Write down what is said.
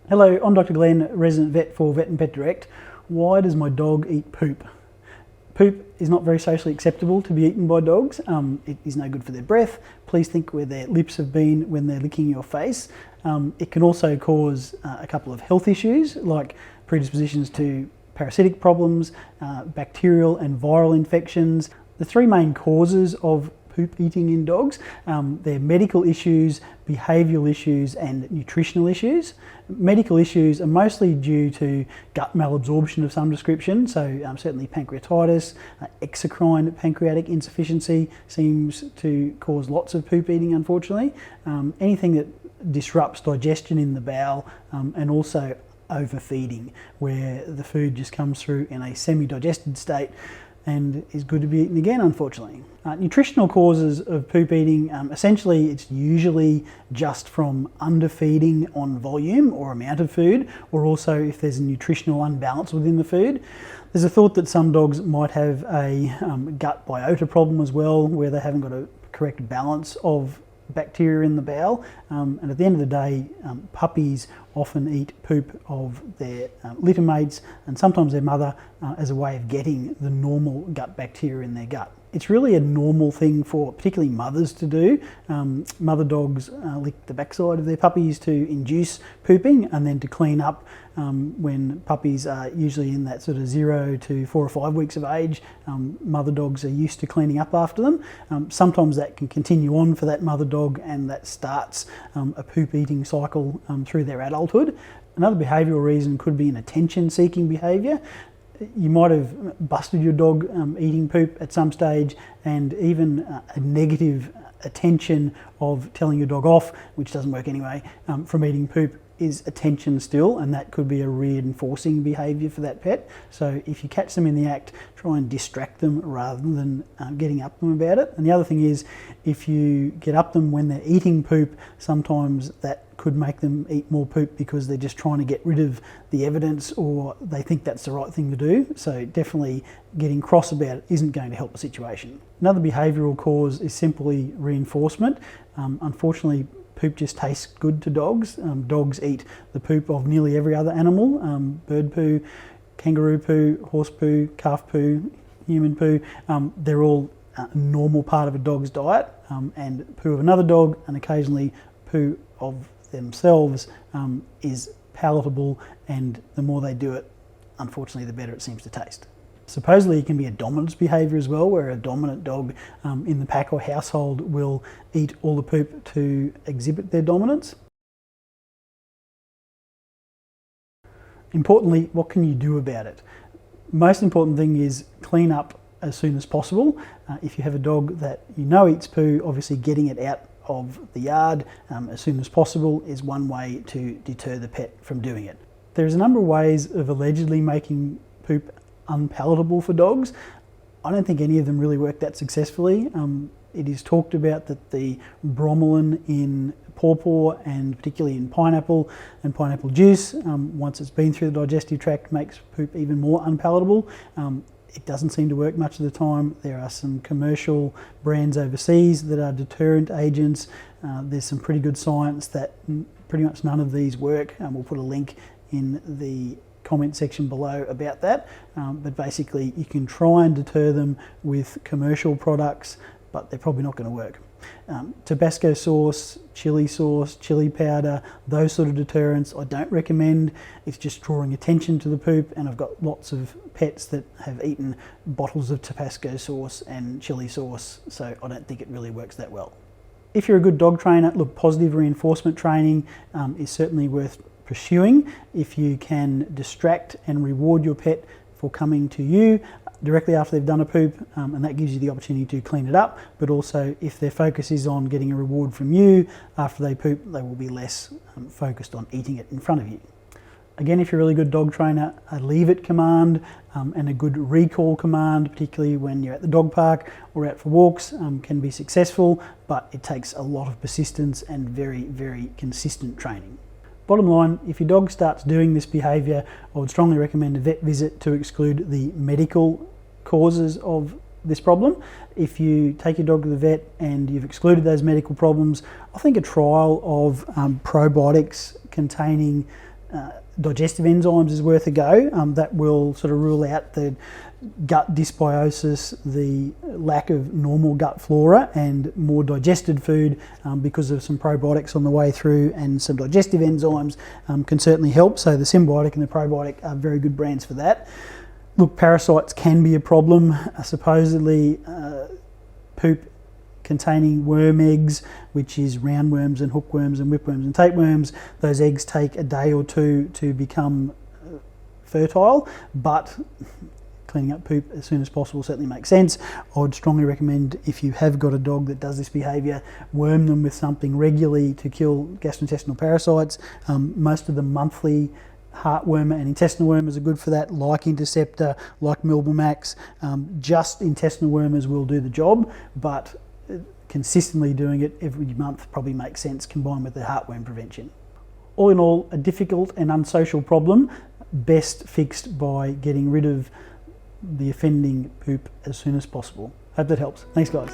Hello, I'm Dr. Glenn, resident vet for Vet and Pet Direct. Why does my dog eat poop? Poop is not very socially acceptable to be eaten by dogs. It is no good for their breath. Please think where their lips have been when they're licking your face. It can also cause a couple of health issues like predispositions to parasitic problems, bacterial and viral infections. The three main causes of poop eating in dogs, they're medical issues, behavioural issues and nutritional issues. Medical issues are mostly due to gut malabsorption of some description, so certainly pancreatitis, exocrine pancreatic insufficiency seems to cause lots of poop eating, unfortunately. Anything that disrupts digestion in the bowel, and also overfeeding, where the food just comes through in a semi-digested state and is good to be eaten again, unfortunately. Nutritional causes of poop eating, essentially it's usually just from underfeeding on volume or amount of food, or also if there's a nutritional unbalance within the food. There's a thought that some dogs might have a gut biota problem as well, where they haven't got a correct balance of bacteria in the bowel, and at the end of the day, puppies often eat poop of their litter mates and sometimes their mother as a way of getting the normal gut bacteria in their gut. It's really a normal thing for particularly mothers to do. Mother dogs lick the backside of their puppies to induce pooping and then to clean up when puppies are usually in that sort of 0 to 4 or 5 weeks of age. Mother dogs are used to cleaning up after them. Sometimes that can continue on for that mother dog and that starts a poop eating cycle through their adulthood. Another behavioural reason could be an attention seeking behaviour. You might have busted your dog eating poop at some stage, and even a negative attention of telling your dog off, which doesn't work anyway, from eating poop is attention still, and that could be a reinforcing behaviour for that pet. So if you catch them in the act, try and distract them rather than getting up them about it. And the other thing is, if you get up them when they're eating poop, sometimes that could make them eat more poop because they're just trying to get rid of the evidence, or they think that's the right thing to do. So definitely getting cross about it isn't going to help the situation. Another behavioural cause is simply reinforcement. Unfortunately, poop just tastes good to dogs. Dogs eat the poop of nearly every other animal, bird poo, kangaroo poo, horse poo, calf poo, human poo. They're all a normal part of a dog's diet, and poo of another dog and occasionally poo of themselves is palatable, and the more they do it, unfortunately, the better it seems to taste. Supposedly it can be a dominance behaviour as well, where a dominant dog in the pack or household will eat all the poop to exhibit their dominance. Importantly, what can you do about it? Most important thing is clean up as soon as possible. If you have a dog that you know eats poo, obviously getting it out of the yard as soon as possible is one way to deter the pet from doing it. There's a number of ways of allegedly making poop unpalatable for dogs. I don't think any of them really work that successfully. It is talked about that the bromelain in pawpaw and particularly in pineapple and pineapple juice, once it's been through the digestive tract, makes poop even more unpalatable. It doesn't seem to work much of the time. There are some commercial brands overseas that are deterrent agents. There's some pretty good science that pretty much none of these work. We'll put a link in the comment section below about that. But basically you can try and deter them with commercial products, but they're probably not going to work. Tabasco sauce, chili powder, those sort of deterrents I don't recommend. It's just drawing attention to the poop, and I've got lots of pets that have eaten bottles of Tabasco sauce and chili sauce, so I don't think it really works that well. If you're a good dog trainer, look, positive reinforcement training is certainly worth pursuing. If you can distract and reward your pet for coming to you directly after they've done a poop, and that gives you the opportunity to clean it up, but also if their focus is on getting a reward from you after they poop, they will be less focused on eating it in front of you. Again, if you're a really good dog trainer, a leave it command and a good recall command, particularly when you're at the dog park or out for walks, can be successful, but it takes a lot of persistence and very, very consistent training. Bottom line, if your dog starts doing this behaviour, I would strongly recommend a vet visit to exclude the medical causes of this problem. If you take your dog to the vet and you've excluded those medical problems, I think a trial of probiotics containing digestive enzymes is worth a go. That will sort of rule out the gut dysbiosis, the lack of normal gut flora, and more digested food because of some probiotics on the way through, and some digestive enzymes can certainly help. So the symbiotic and the probiotic are very good brands for that. Look, parasites can be a problem. Supposedly poop containing worm eggs, which is roundworms and hookworms and whipworms and tapeworms. Those eggs take a day or two to become fertile, but cleaning up poop as soon as possible certainly makes sense. I would strongly recommend, if you have got a dog that does this behaviour, worm them with something regularly to kill gastrointestinal parasites. Most of the monthly heartworm and intestinal wormers are good for that, like Interceptor, like Milbamax. Just intestinal wormers will do the job, but consistently doing it every month probably makes sense, combined with the heartworm prevention. All in all, a difficult and unsocial problem, best fixed by getting rid of the offending poop as soon as possible. Hope that helps. Thanks, guys.